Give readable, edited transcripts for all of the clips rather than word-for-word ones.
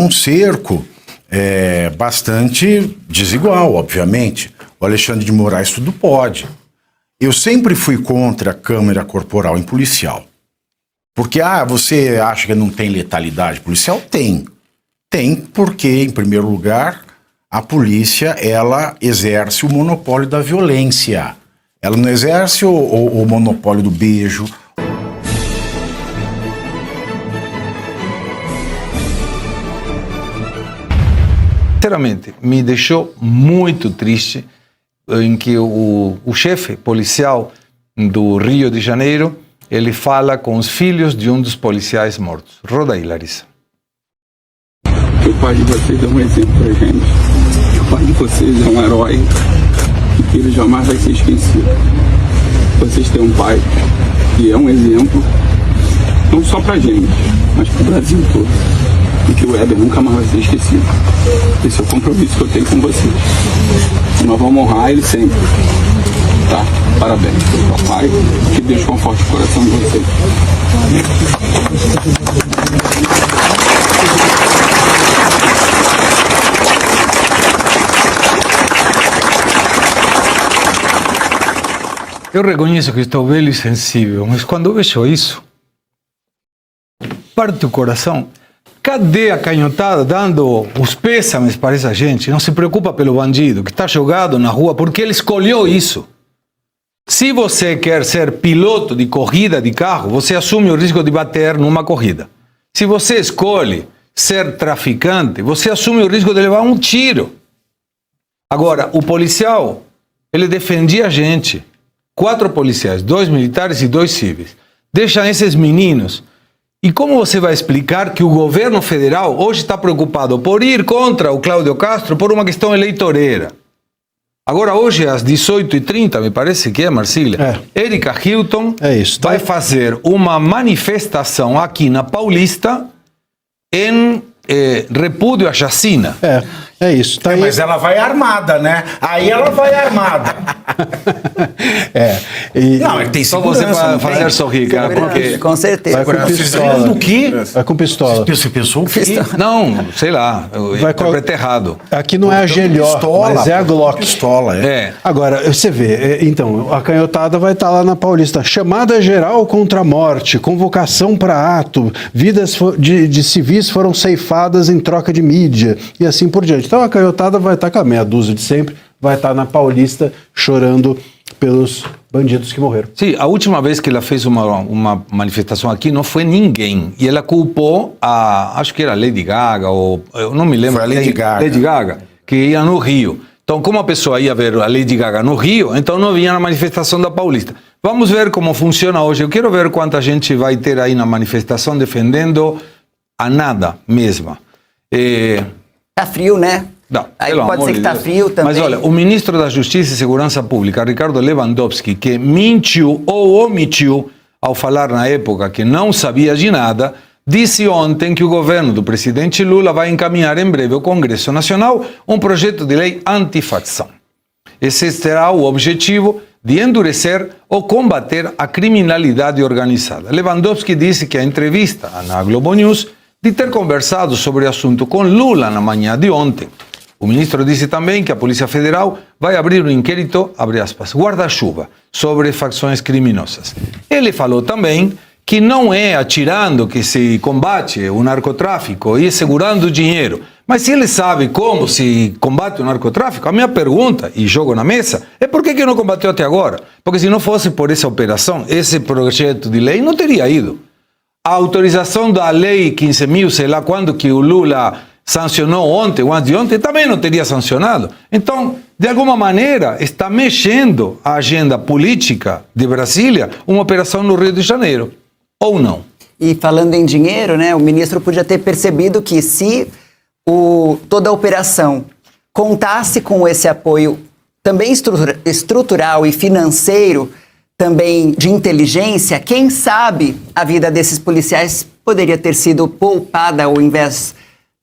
um cerco bastante desigual, obviamente. O Alexandre de Moraes tudo pode. Eu sempre fui contra a câmera corporal em policial. Porque, você acha que não tem letalidade policial? Tem. Tem porque, em primeiro lugar, a polícia, ela exerce o monopólio da violência. Ela não exerce o monopólio do beijo. Sinceramente, me deixou muito triste em que o chefe policial do Rio de Janeiro, ele fala com os filhos de um dos policiais mortos. Roda aí, Larissa. O pai de vocês é um exemplo pra gente. O pai de vocês é um herói e ele jamais vai ser esquecido. Vocês têm um pai que é um exemplo, não só pra gente, mas pro Brasil todo. E que o Weber nunca mais vai ser esquecido. Esse é o compromisso que eu tenho com vocês. Nós vamos honrar ele sempre. Tá? Parabéns, papai. Que Deus conforte o coração de vocês. Eu reconheço que estou velho e sensível, mas quando eu vejo isso, parte o coração. Cadê a canhotada dando os pêsames para essa gente? Não se preocupa pelo bandido que está jogado na rua porque ele escolheu isso. Se você quer ser piloto de corrida de carro, você assume o risco de bater numa corrida. Se você escolhe ser traficante, você assume o risco de levar um tiro. Agora, o policial, ele defendia a gente. 4 policiais, 2 militares e 2 civis. Deixa esses meninos. E como você vai explicar que o governo federal hoje está preocupado por ir contra o Cláudio Castro por uma questão eleitoreira? Agora, hoje, às 18h30, me parece que é, Marcília, Erika Hilton vai fazer uma manifestação aqui na Paulista em repúdio à chacina. É isso. Tá aí. Mas ela vai armada, né? Aí ela vai armada. Não, tem só segurança. Você vai fazer sorrir, cara, porque... Com certeza. Vai com pistola. Do quê? Vai com pistola. Você pensou o quê? Não, sei lá, eu interpretei errado. Aqui não é a GLO, mas é a Glock. Pistola, Agora, você vê, então, a canhotada vai estar lá na Paulista. Chamada geral contra a morte, convocação para ato, vidas de civis foram ceifadas em troca de mídia, e assim por diante. Então a canhotada vai estar com a meia dúzia de sempre, vai estar na Paulista chorando pelos bandidos que morreram. Sim, a última vez que ela fez uma manifestação aqui não foi ninguém. E ela culpou acho que era Lady Gaga, ou eu não me lembro. Foi a Lady Gaga. Lady Gaga, que ia no Rio. Então, como a pessoa ia ver a Lady Gaga no Rio, então não vinha na manifestação da Paulista. Vamos ver como funciona hoje. Eu quero ver quanta gente vai ter aí na manifestação defendendo a nada mesma. Tá frio, né? Não, aí pode ser que tá frio também. Mas olha, o ministro da Justiça e Segurança Pública, Ricardo Lewandowski, que mentiu ou omitiu ao falar na época que não sabia de nada, disse ontem que o governo do presidente Lula vai encaminhar em breve ao Congresso Nacional um projeto de lei antifacção. Esse será o objetivo de endurecer ou combater a criminalidade organizada. Lewandowski disse que a entrevista na Globo News de ter conversado sobre o assunto com Lula na manhã de ontem. O ministro disse também que a Polícia Federal vai abrir um inquérito, abre aspas, guarda-chuva, sobre facções criminosas. Ele falou também que não é atirando que se combate o narcotráfico e segurando dinheiro. Mas se ele sabe como se combate o narcotráfico, a minha pergunta, e jogo na mesa, é por que não combateu até agora? Porque se não fosse por essa operação, esse projeto de lei não teria ido. A autorização da lei 15.000, sei lá quando que o Lula sancionou ontem ou antes de ontem, também não teria sancionado. Então, de alguma maneira, está mexendo a agenda política de Brasília uma operação no Rio de Janeiro. Ou não? E falando em dinheiro, né, o ministro podia ter percebido que se toda a operação contasse com esse apoio também estrutural e financeiro, também de inteligência, quem sabe a vida desses policiais poderia ter sido poupada ao invés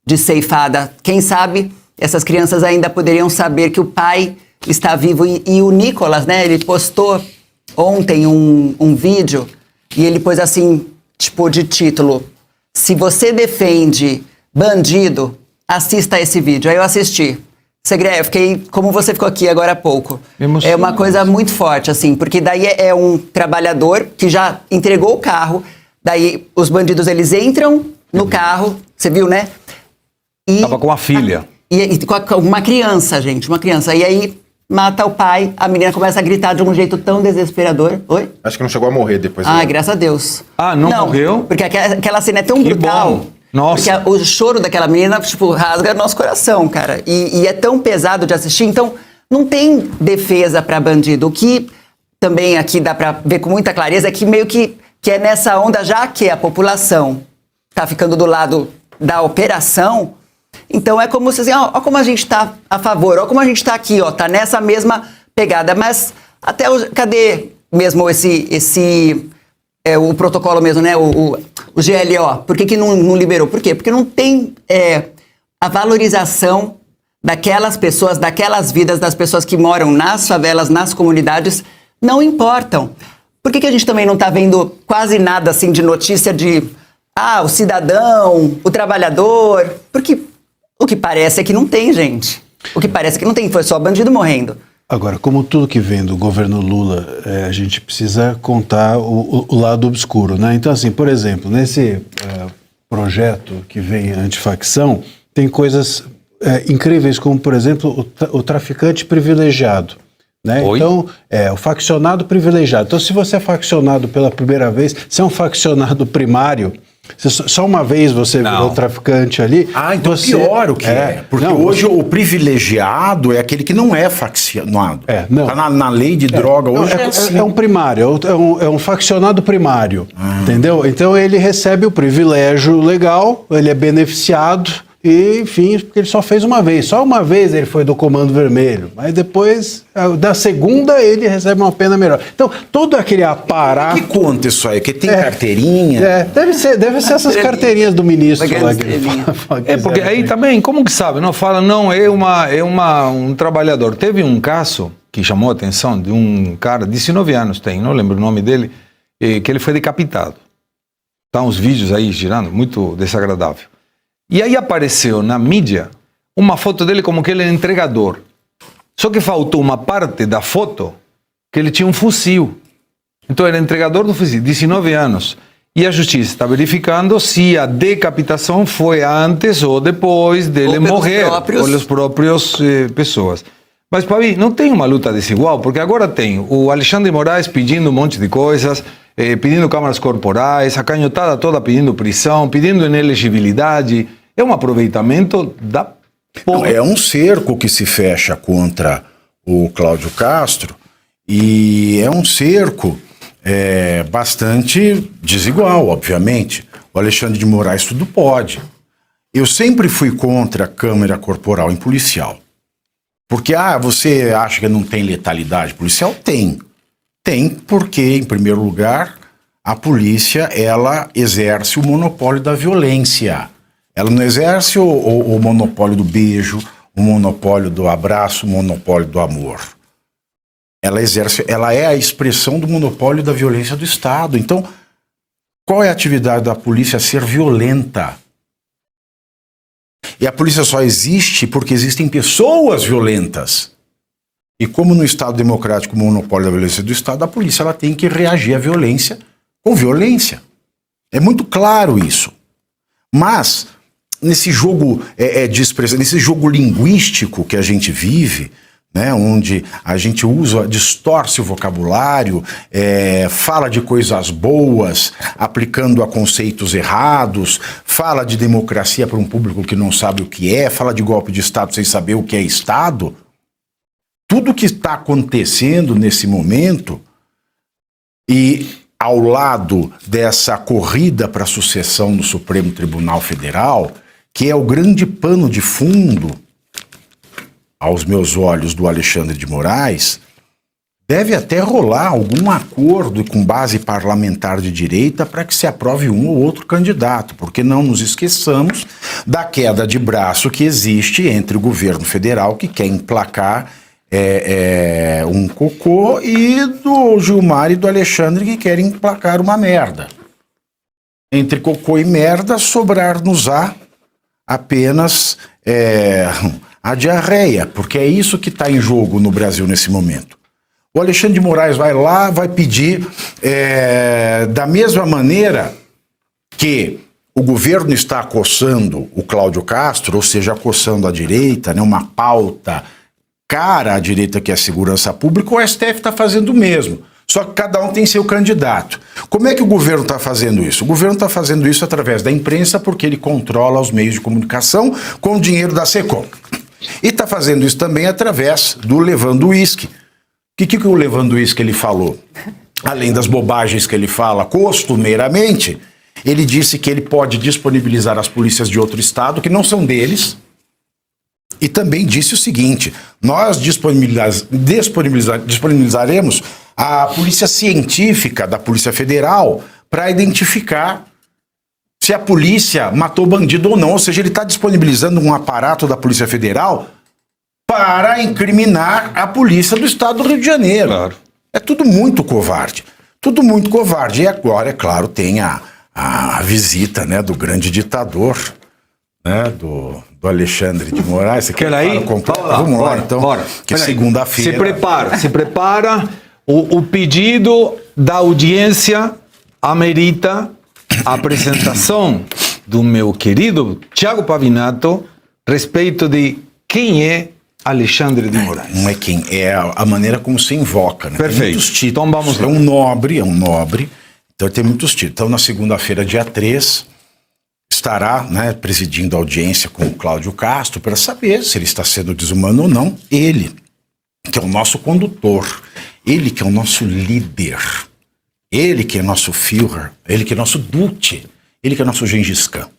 de ceifada. Quem sabe essas crianças ainda poderiam saber que o pai está vivo. E o Nicolas, né, ele postou ontem um vídeo e ele pôs assim, tipo de título: se você defende bandido, assista esse vídeo. Aí eu assisti. Segre, eu fiquei como você ficou aqui agora há pouco. É uma coisa muito forte, assim, porque daí é um trabalhador que já entregou o carro, daí os bandidos, eles entram no carro, você viu, né? E tava com a filha. E com uma criança, gente, uma criança. E aí mata o pai, a menina começa a gritar de um jeito tão desesperador. Oi? Acho que não chegou a morrer depois. Ai, graças a Deus. Ah, não morreu? Porque aquela cena é tão Que brutal. bom. Nossa. Porque o choro daquela menina, tipo, rasga nosso coração, cara. E é tão pesado de assistir. Então, não tem defesa pra bandido. O que também aqui dá pra ver com muita clareza é que meio que é nessa onda, já que a população tá ficando do lado da operação, então é como se assim, ó como a gente tá a favor, ó como a gente tá aqui, ó, tá nessa mesma pegada. Mas até cadê mesmo o protocolo mesmo, né? O GLO. Por que não liberou? Por quê? Porque não tem a valorização daquelas pessoas, daquelas vidas, das pessoas que moram nas favelas, nas comunidades, não importam. Por que a gente também não está vendo quase nada assim de notícia de o cidadão, o trabalhador? Porque o que parece é que não tem, gente. O que parece é que não tem, foi só bandido morrendo. Agora, como tudo que vem do governo Lula, a gente precisa contar o lado obscuro, né? Então, assim, por exemplo, nesse projeto que vem antifacção, tem coisas incríveis, como, por exemplo, o traficante privilegiado. Né? Então, o faccionado privilegiado. Então, se você é faccionado pela primeira vez, se é um faccionado primário, só uma vez você virou traficante ali... então pior o que é. Porque hoje o privilegiado é aquele que não é faccionado. Tá na lei de droga hoje. É um primário, é um faccionado primário, entendeu? Então ele recebe o privilégio legal, ele é beneficiado, e enfim, porque ele só fez uma vez. Só uma vez ele foi do Comando Vermelho, mas depois, da segunda, ele recebe uma pena melhor. Então, todo aquele aparato... Que conta isso aí? Que tem carteirinha? Deve ser essas carteirinhas do ministro lá que ele fala. Porque aí também, como que sabe? Não fala, não, um trabalhador. Teve um caso que chamou a atenção de um cara, 19 anos tem, não lembro o nome dele, que ele foi decapitado. Tá uns vídeos aí girando, muito desagradável. E aí apareceu na mídia uma foto dele como que ele é entregador. Só que faltou uma parte da foto que ele tinha um fuzil. Então era entregador do fuzil, 19 anos. E a justiça está verificando se a decapitação foi antes ou depois dele morrer. Pelas próprias pessoas. Mas, Pavi, não tem uma luta desigual, porque agora tem o Alexandre de Moraes pedindo um monte de coisas, pedindo câmaras corporais, a canhotada toda pedindo prisão, pedindo inelegibilidade. É um aproveitamento da... Não, é um cerco que se fecha contra o Cláudio Castro e é um cerco bastante desigual, obviamente. O Alexandre de Moraes tudo pode. Eu sempre fui contra a câmera corporal em policial. Porque, você acha que não tem letalidade policial? Tem. Tem porque, em primeiro lugar, a polícia, ela exerce o monopólio da violência. Ela não exerce o monopólio do beijo, o monopólio do abraço, o monopólio do amor. Ela é a expressão do monopólio da violência do Estado. Então, qual é a atividade da polícia? Ser violenta. E a polícia só existe porque existem pessoas violentas. E como no Estado democrático o monopólio da violência do Estado, a polícia ela tem que reagir à violência com violência. É muito claro isso. Mas, nesse jogo de expressão, nesse jogo linguístico que a gente vive, né, onde a gente distorce o vocabulário, fala de coisas boas, aplicando a conceitos errados, fala de democracia para um público que não sabe o que fala de golpe de Estado sem saber o que é Estado. Tudo que está acontecendo nesse momento, e ao lado dessa corrida para a sucessão no Supremo Tribunal Federal, que é o grande pano de fundo, aos meus olhos, do Alexandre de Moraes, deve até rolar algum acordo com base parlamentar de direita para que se aprove um ou outro candidato, porque não nos esqueçamos da queda de braço que existe entre o governo federal, que quer emplacar um cocô, e do Gilmar e do Alexandre, que querem emplacar uma merda. Entre cocô e merda, sobrar-nos-á apenas a diarreia, porque é isso que está em jogo no Brasil nesse momento. O Alexandre de Moraes vai lá, vai pedir, da mesma maneira que o governo está acossando o Cláudio Castro, ou seja, acossando a direita, né, uma pauta cara à direita que é a segurança pública, o STF está fazendo o mesmo. Só que cada um tem seu candidato. Como é que o governo está fazendo isso? O governo está fazendo isso através da imprensa, porque ele controla os meios de comunicação com o dinheiro da SECOM. E está fazendo isso também através do Levando Uísque. O que o Levando Uísque ele falou? Além das bobagens que ele fala costumeiramente, ele disse que ele pode disponibilizar as polícias de outro estado, que não são deles, e também disse o seguinte: nós disponibilizaremos a polícia científica da Polícia Federal para identificar se a polícia matou bandido ou não. Ou seja, ele está disponibilizando um aparato da Polícia Federal para incriminar a polícia do estado do Rio de Janeiro. Claro. É tudo muito covarde. Tudo muito covarde. E agora, é claro, tem a visita, né, do grande ditador, né, do Alexandre de Moraes. Você quer aí? Vamos lá, então. Bora. Que segunda-feira. Se prepara. O pedido da audiência amerita a apresentação do meu querido Thiago Pavinato a respeito de quem é Alexandre de Moraes. Não é quem, é a maneira como se invoca, né? Perfeito. Tem muitos títulos. Então vamos lá. É um nobre, então tem muitos títulos. Então na segunda-feira, dia 3, estará, né, presidindo a audiência com o Cláudio Castro para saber se ele está sendo desumano ou não. Ele, que é o nosso condutor, ele que é o nosso líder, ele que é nosso Führer, ele que é nosso Duce, ele que é nosso Gengis Khan.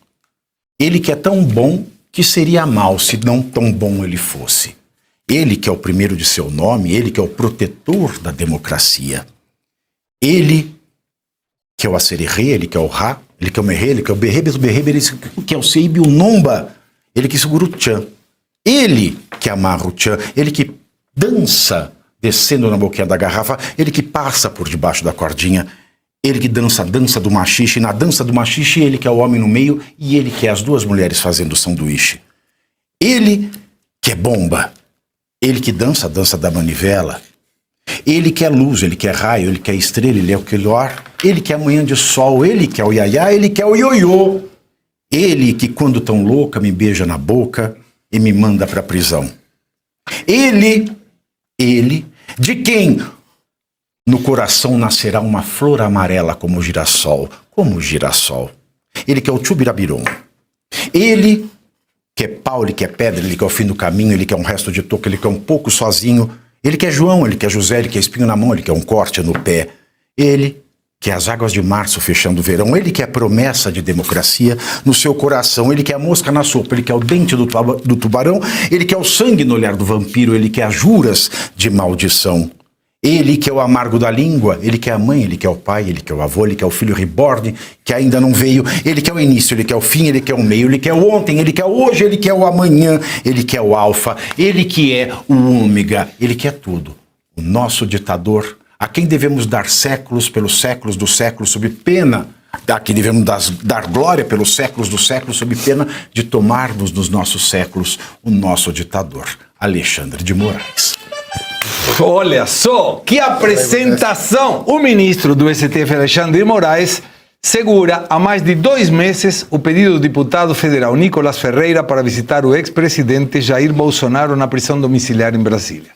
Ele que é tão bom que seria mal se não tão bom ele fosse. Ele que é o primeiro de seu nome, ele que é o protetor da democracia. Ele que é o Asererê, ele que é o Ra, ele que é o Merê, ele que é o Berrebe, ele que é o Seibi, o Nomba, ele que segura o Tchan. Ele que amarra o Tchan, ele que dança descendo na boquinha da garrafa, ele que passa por debaixo da cordinha, ele que dança a dança do machixe, e na dança do machixe ele que é o homem no meio e ele que é as duas mulheres fazendo o sanduíche. Ele que é bomba, ele que dança a dança da manivela, ele que é luz, ele que é raio, ele que é estrela, ele é o quelor, ele que é manhã de sol, ele que é o iaiá, ele que é o ioiô, ele que quando tão louca me beija na boca e me manda pra prisão. Ele, de quem no coração nascerá uma flor amarela como o girassol. Ele que é o Tchubirabirum. Ele que é pau, ele que é pedra, ele que é o fim do caminho, ele que é um resto de toco, ele que é um pouco sozinho. Ele que é João, ele que é José, ele que é espinho na mão, ele que é um corte no pé. Ele que é as águas de março fechando o verão, ele que é promessa de democracia no seu coração, ele que é a mosca na sopa, ele que é o dente do tubarão, ele que é o sangue no olhar do vampiro, ele que é as juras de maldição. Ele que é o amargo da língua, ele que é a mãe, ele que é o pai, ele que é o avô, ele que é o filho reborn, que ainda não veio, ele que é o início, ele que é o fim, ele que é o meio, ele que é o ontem, ele que é o hoje, ele que é o amanhã, ele que é o alfa, ele que é o ômega, ele que é tudo. O nosso ditador, a quem devemos dar séculos pelos séculos dos séculos sob pena, a quem devemos dar glória pelos séculos dos séculos sob pena de tomarmos nos nossos séculos o nosso ditador, Alexandre de Moraes. Olha só, que apresentação! O ministro do STF, Alexandre de Moraes, segura há mais de 2 meses o pedido do deputado federal Nicolás Ferreira para visitar o ex-presidente Jair Bolsonaro na prisão domiciliar em Brasília.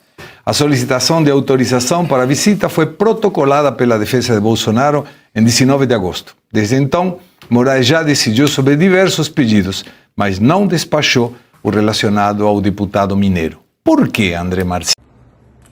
A solicitação de autorização para a visita foi protocolada pela defesa de Bolsonaro em 19 de agosto. Desde então, Moraes já decidiu sobre diversos pedidos, mas não despachou o relacionado ao deputado mineiro. Por que, André Marciano?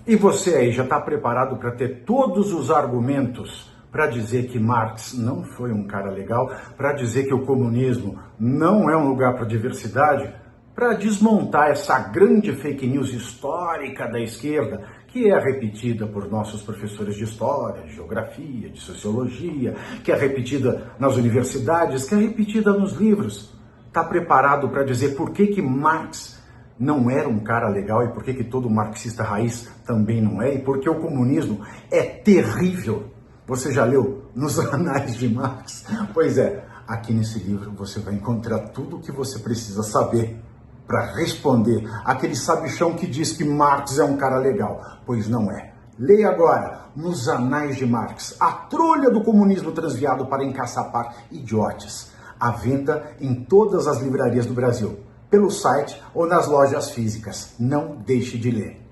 E você aí já está preparado para ter todos os argumentos para dizer que Marx não foi um cara legal, para dizer que o comunismo não é um lugar para diversidade, para desmontar essa grande fake news histórica da esquerda, que é repetida por nossos professores de história, de geografia, de sociologia, que é repetida nas universidades, que é repetida nos livros. Está preparado para dizer por que Marx não era um cara legal e por que todo marxista raiz também não é, e porque o comunismo é terrível. Você já leu nos anais de Marx? Pois é, Aqui nesse livro você vai encontrar tudo o que você precisa saber para responder aquele sabichão que diz que Marx é um cara legal, pois não é. Leia agora, nos Anais de Marx, a trolha do comunismo transviado para encaçapar idiotes. À venda em todas as livrarias do Brasil, pelo site ou nas lojas físicas. Não deixe de ler.